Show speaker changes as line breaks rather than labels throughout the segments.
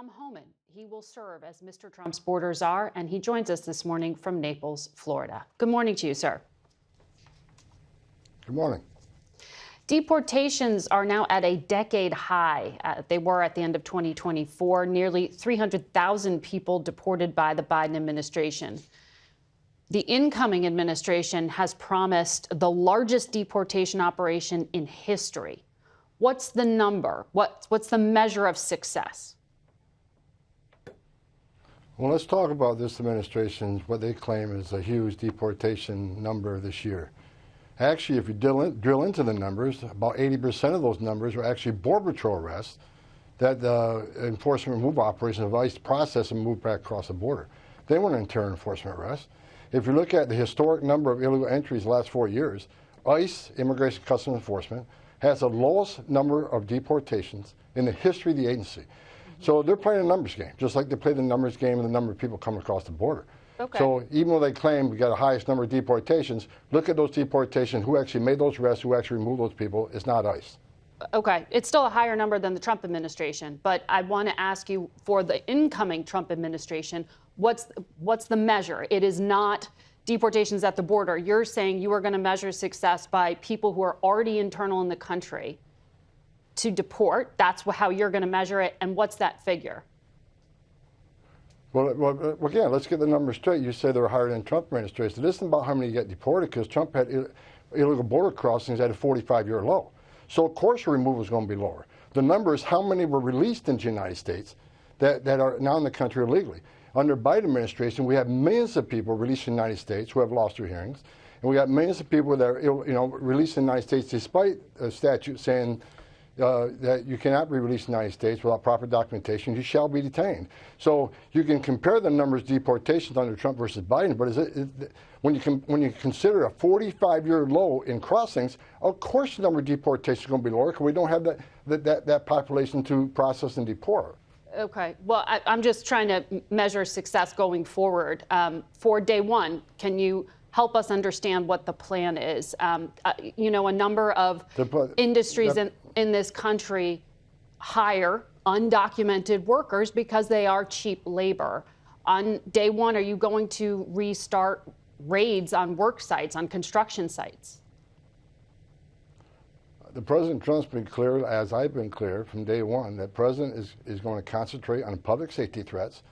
Homan. He will serve as Mr. Trump's border czar, and he joins us this morning from Naples, Florida. Good morning to you, sir.
Good morning.
Deportations are now at a decade high. They were at the end of 2024, nearly 300,000 people deported by the Biden administration. The incoming administration has promised the largest deportation operation in history. What's the number? What's the measure of success?
Well, let's talk about this administration, what they claim is a huge deportation number this year. Actually, if you drill into the numbers, about 80% of those numbers are actually Border Patrol arrests that the enforcement removal operation of ICE process and move back across the border. They weren't internal enforcement arrests. If you look at the historic number of illegal entries the last 4 years, ICE, Immigration Customs Enforcement, has the lowest number of deportations in the history of the agency. So they're playing a numbers game, just like they play the numbers game and the number of people coming across the border.
Okay.
So even though they claim we got the highest number of deportations, look at those deportations, who actually made those arrests, who actually removed those people. It's not ICE.
Okay, it's still a higher number than the Trump administration, but I want to ask you, for the incoming Trump administration, what's the measure? It is not deportations at the border. You're saying you are going to measure success by people who are already internal in the country to deport. That's how you're going to measure it. And what's that figure?
Well, again, let's get the numbers straight. You say they were higher than Trump administration. It isn't about how many get deported, because Trump had illegal border crossings at a 45-year low. So, of course, removal is going to be lower. The number is how many were released into the United States that are now in the country illegally. Under Biden administration, we have millions of people released in the United States who have lost their hearings, and we have millions of people that are released in the United States despite a statute saying that you cannot be released in the United States without proper documentation. You shall be detained. So you can compare the numbers of deportations under Trump versus Biden, but when you consider a 45-year low in crossings, of course the number of deportations is going to be lower because we don't have that population to process and deport.
Okay. Well, I'm just trying to measure success going forward. For day one, can you help us understand what the plan is? A number of industries in this country hire undocumented workers because they are cheap labor. On day one, are you going to restart raids on work sites, on construction sites?
The President Trump's been clear, as I've been clear from day one, that President is going to concentrate on public safety threats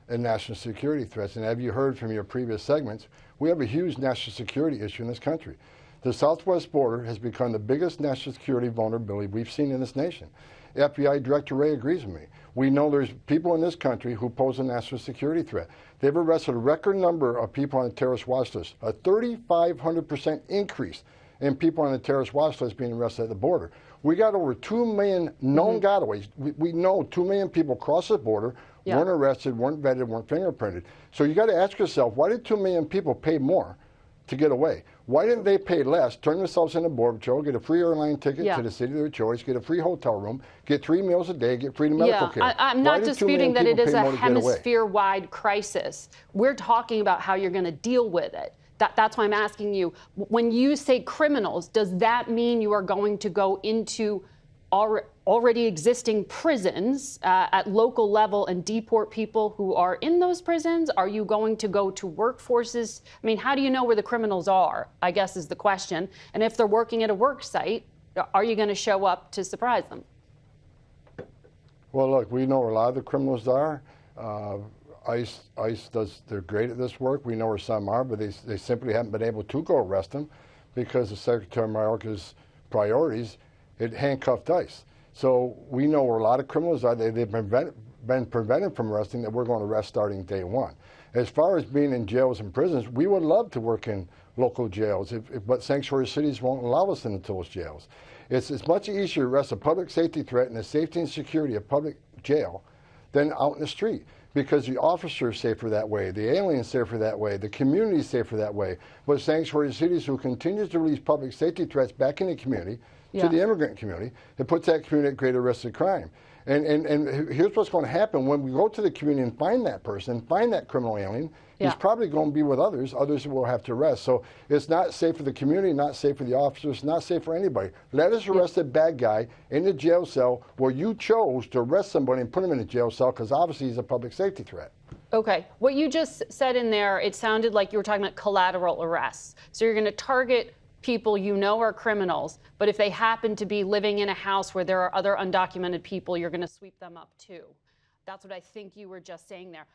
and national security threats. And have you heard from your previous segments, we have a huge national security issue in this country. The southwest border has become the biggest national security vulnerability we've seen in this nation. FBI Director Wray agrees with me. We know there's people in this country who pose a national security threat. They've arrested a record number of people on the terrorist watch list, a 3,500% increase in people on the terrorist watch list being arrested at the border. We got over 2 million known gotaways. We know 2 million people crossed the border, weren't arrested, weren't vetted, weren't fingerprinted. So you got to ask yourself, why did 2 million people pay more to get away? Why didn't they pay less, turn themselves into Border Patrol, get a free airline ticket to the city of their choice, get a free hotel room, get 3 meals a day, get free medical care?
I'm not disputing that it is a hemisphere-wide crisis. We're talking about how you're going to deal with it. That's why I'm asking you, when you say criminals, does that mean you are going to go into already existing prisons at local level and deport people who are in those prisons? Are you going to go to workforces? I mean, how do you know where the criminals are, I guess is the question. And if they're working at a work site, are you going to show up to surprise them?
Well, look, we know where a lot of the criminals are. ICE they're great at this work. We know where some are, but they simply haven't been able to go arrest them because of Secretary Mayorkas' priorities. It handcuffed ICE. So we know where a lot of criminals are. They've been prevented from arresting that we're going to arrest starting day one. As far as being in jails and prisons, we would love to work in local jails, but sanctuary cities won't allow us into those jails. It's much easier to arrest a public safety threat and the safety and security of public jail than out in the street, because the officers are safer that way, the aliens are safer that way, the community is safer that way. But sanctuary cities who continue to release public safety threats back in the community, to the immigrant community, it puts that community at greater risk of crime. And here's what's going to happen when we go to the community and find that person, find that criminal alien.
Yeah.
He's probably going to be with others. Others will have to arrest. So it's not safe for the community, not safe for the officers, not safe for anybody. Let us arrest a bad guy in the jail cell where you chose to arrest somebody and put him in a jail cell because obviously he's a public safety threat.
Okay. What you just said in there, it sounded like you were talking about collateral arrests. So you're going to target people you know are criminals, but if they happen to be living in a house where there are other undocumented people, you're going to sweep them up too. That's what I think you were just saying there.